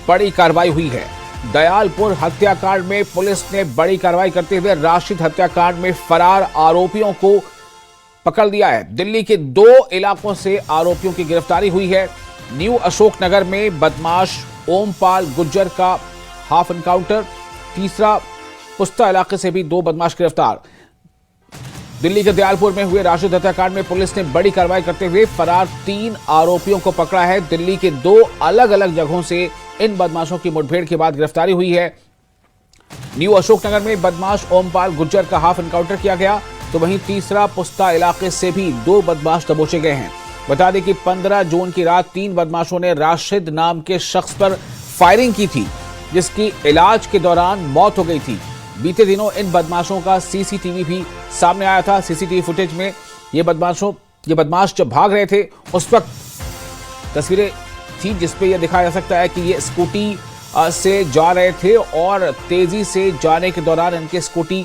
बड़ी कार्रवाई हुई है। दयालपुर हत्याकांड में पुलिस ने बड़ी कार्रवाई करते हुए राशिद हत्याकांड में फरार आरोपियों को पकड़ लिया है। दिल्ली के 2 इलाकों से आरोपियों की गिरफ्तारी हुई है। न्यू अशोकनगर में बदमाश ओमपाल गुज्जर का हाफ एनकाउंटर, तीसरा पुस्ता इलाके से भी 2 बदमाश गिरफ्तार। दिल्ली के दयालपुर में हुए राशिद हत्याकांड में पुलिस ने बड़ी कार्रवाई करते हुए फरार 3 आरोपियों को पकड़ा है। दिल्ली के 2 अलग अलग जगहों से इन बदमाशों की मुठभेड़ के बाद गिरफ्तारी हुई है। न्यू अशोकनगर में बदमाश ओमपाल गुज्जर का हाफ एनकाउंटर किया गया, तो वहीं तीसरा पुस्ता इलाके से भी 2 बदमाश दबोचे गए हैं। बता दें कि 15 जून की रात 3 बदमाशों ने राशिद नाम के शख्स पर फायरिंग की थी, जिसकी इलाज के दौरान मौत हो गई थी। बीते दिनों इन बदमाशों का सीसीटीवी भी सामने आया था। सीसीटीवी फुटेज में ये बदमाश जब भाग रहे थे उस वक्त तस्वीरें थी जिसपे यह दिखाया जा सकता है कि ये स्कूटी से जा रहे थे और तेजी से जाने के दौरान इनकी स्कूटी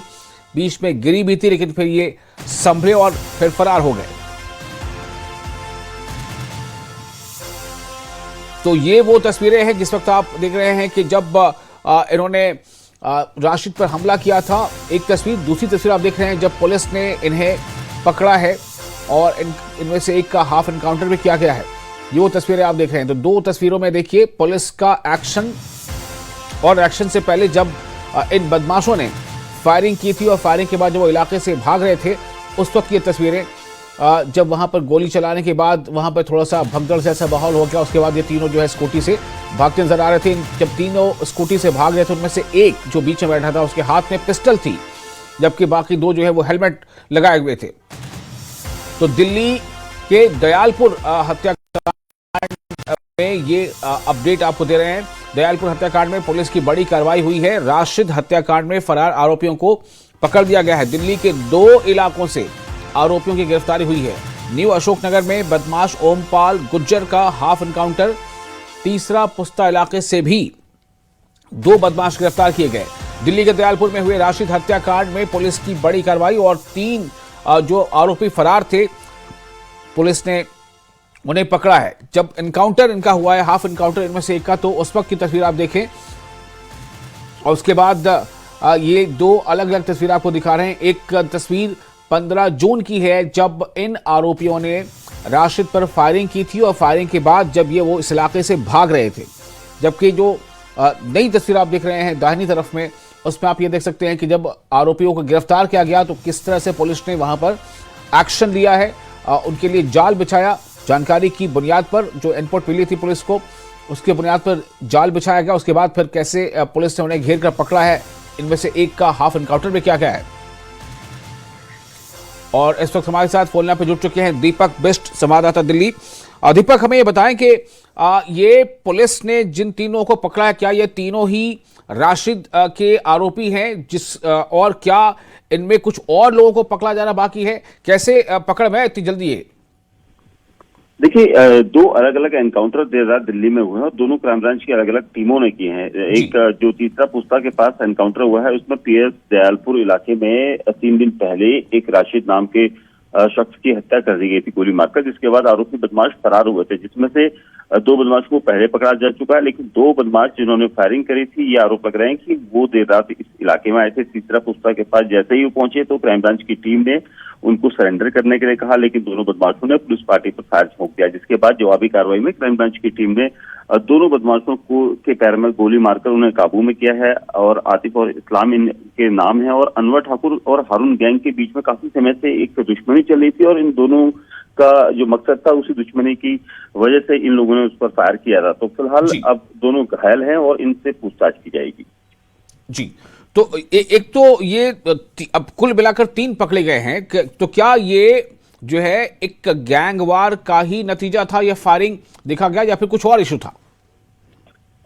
बीच में गिरी भी थी, लेकिन फिर ये संभले और फिर फरार हो गए। तो ये वो तस्वीरें हैं जिस वक्त आप देख रहे हैं कि जब इन्होंने राशिद पर हमला किया था। एक तस्वीर, दूसरी तस्वीर आप देख रहे हैं जब पुलिस ने इन्हें पकड़ा है और इनमें से एक का हाफ एनकाउंटर भी किया गया है। ये वो तस्वीरें आप देख रहे हैं। तो 2 तस्वीरों में देखिए पुलिस का एक्शन, और एक्शन से पहले जब इन बदमाशों ने फायरिंग की थी और फायरिंग के बाद जब वो इलाके से भाग रहे थे उस वक्त ये तस्वीरें, जब वहां पर गोली चलाने के बाद वहां पर थोड़ा सा भगदड़ जैसा माहौल हो गया। उसके बाद ये तीनों जो है स्कूटी से भागते नजर आ रहे थे। जब तीनों स्कूटी से भाग रहे थे उनमें से एक जो बीच में बैठा था उसके हाथ में पिस्टल थी, जबकि बाकी 2 जो है वो हेलमेट लगाए हुए थे। तो दिल्ली के दयालपुर हत्याकांड में ये अपडेट आपको दे रहे हैं। दयालपुर हत्याकांड में पुलिस की बड़ी कार्रवाई हुई है। राशिद हत्याकांड में फरार आरोपियों को पकड़ लिया गया है। दिल्ली के 2 इलाकों से आरोपियों की गिरफ्तारी हुई है। न्यू अशोकनगर में बदमाश ओमपाल गुज्जर का हाफ एनकाउंटर, तीसरा पुस्ता इलाके से भी 2 बदमाश गिरफ्तार किए गए। दिल्ली के दयालपुर में हुए राशिद हत्याकांड में पुलिस की बड़ी कार्रवाई और 3 जो आरोपी फरार थे पुलिस ने उन्हें पकड़ा है। जब एनकाउंटर इनका हुआ है, हाफ एनकाउंटर इनमें से एक का, तो उस वक्त की तस्वीर आप देखें और उसके बाद ये 2 अलग अलग तस्वीर आपको दिखा रहे हैं। एक तस्वीर 15 जून की है जब इन आरोपियों ने राशिद पर फायरिंग की थी और फायरिंग के बाद जब ये वो इस इलाके से भाग रहे थे। जबकि जो नई तस्वीर आप देख रहे हैं दाहिनी तरफ में, उसमें आप ये देख सकते हैं कि जब आरोपियों को गिरफ्तार किया गया तो किस तरह से पुलिस ने वहां पर एक्शन लिया है, उनके लिए जाल बिछाया। जानकारी की बुनियाद पर जो इनपुट मिली थी पुलिस को, उसके बुनियाद पर जाल बिछाया गया। उसके बाद फिर कैसे पुलिस ने उन्हें घेर कर पकड़ा है। इनमें से एक का हाफ एनकाउंटर भी किया गया है। और इस वक्त हमारे साथ फोन लाइन पर जुड़ चुके हैं दीपक बिष्ट, संवाददाता दिल्ली। दीपक, हमें ये बताएं कि ये पुलिस ने जिन तीनों को पकड़ा है, क्या ये तीनों ही राशिद के आरोपी हैं और क्या इनमें कुछ और लोगों को पकड़ा जाना बाकी है? कैसे पकड़ में इतनी जल्दी है? देखिए, 2 अलग अलग एनकाउंटर देर रात दिल्ली में हुए हैं और दोनों क्राइम ब्रांच की अलग अलग टीमों ने किए हैं। एक जो तीसरा पुस्ता के पास एनकाउंटर हुआ है उसमें पीएस दयालपुर इलाके में 3 दिन पहले एक राशिद नाम के शख्स की हत्या कर दी गई थी गोली मारकर, जिसके बाद आरोपी बदमाश फरार हुए थे, जिसमें से 2 बदमाश को पहले पकड़ा जा चुका है। लेकिन 2 बदमाश जिन्होंने फायरिंग करी थी, ये आरोप लग रहे हैं कि वो देर रात इस इलाके में आए थे। तीसरा पुस्ता के पास जैसे ही वो पहुंचे तो क्राइम ब्रांच की टीम ने उनको सरेंडर करने के लिए कहा, लेकिन दोनों बदमाशों ने पुलिस पार्टी पर फायर छोड़ दिया, जिसके बाद जवाबी कार्रवाई में क्राइम ब्रांच की टीम ने दोनों बदमाशों को के पैर में गोली मारकर उन्हें काबू में किया है। और आतिफ और इस्लाम इनके नाम है और अनवर ठाकुर और हारून गैंग के बीच में काफी समय से एक दुश्मनी चल रही थी और इन दोनों का जो मकसद था उसी दुश्मनी की वजह से इन लोगों ने उस पर फायर किया था। तो फिलहाल अब दोनों घायल हैं और इनसे पूछताछ की जाएगी। जी, तो एक तो ये अब कुल मिलाकर 3 पकड़े गए हैं, तो क्या ये जो है एक गैंगवार का ही नतीजा था, या फायरिंग देखा गया या फिर कुछ और इशू था?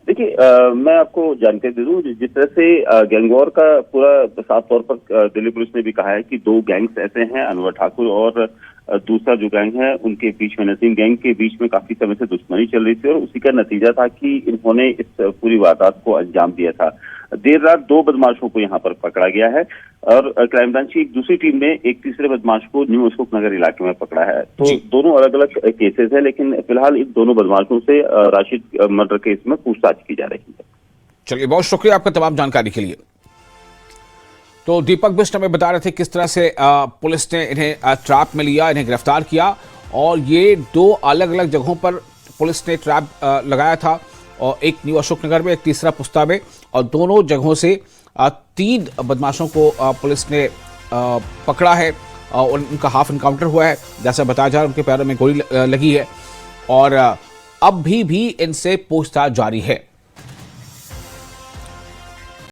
देखिए, मैं आपको जानकारी दे दूं, जिस तरह से गैंगवॉर का पूरा साफ तौर पर दिल्ली पुलिस ने भी कहा है कि 2 गैंग्स ऐसे हैं, अनवर ठाकुर और दूसरा जो गैंग है उनके बीच में, नसीम गैंग के बीच में काफी समय से दुश्मनी चल रही थी और उसी का नतीजा था कि इन्होंने इस पूरी वारदात को अंजाम दिया था। देर रात 2 बदमाशों को यहाँ पर पकड़ा गया है और क्राइम ब्रांच की एक दूसरी टीम ने एक तीसरे बदमाश को न्यू अशोक नगर इलाके में पकड़ा है। तो दोनों अलग अलग केसेस है, लेकिन फिलहाल इन दोनों बदमाशों से राशिद मर्डर केस में पूछताछ की जा रही है। चलिए, बहुत शुक्रिया आपका तमाम जानकारी के लिए। तो दीपक बिष्ट हमें बता रहे थे किस तरह से पुलिस ने इन्हें ट्रैप में लिया, इन्हें गिरफ्तार किया और ये 2 अलग अलग जगहों पर पुलिस ने ट्रैप लगाया था, और एक न्यू अशोक नगर में, एक तीसरा पुस्ता में, और दोनों जगहों से 3 बदमाशों को पुलिस ने पकड़ा है और उनका हाफ एनकाउंटर हुआ है। जैसा बताया जा रहा है उनके पैरों में गोली लगी है और अब भी इनसे पूछताछ जारी है।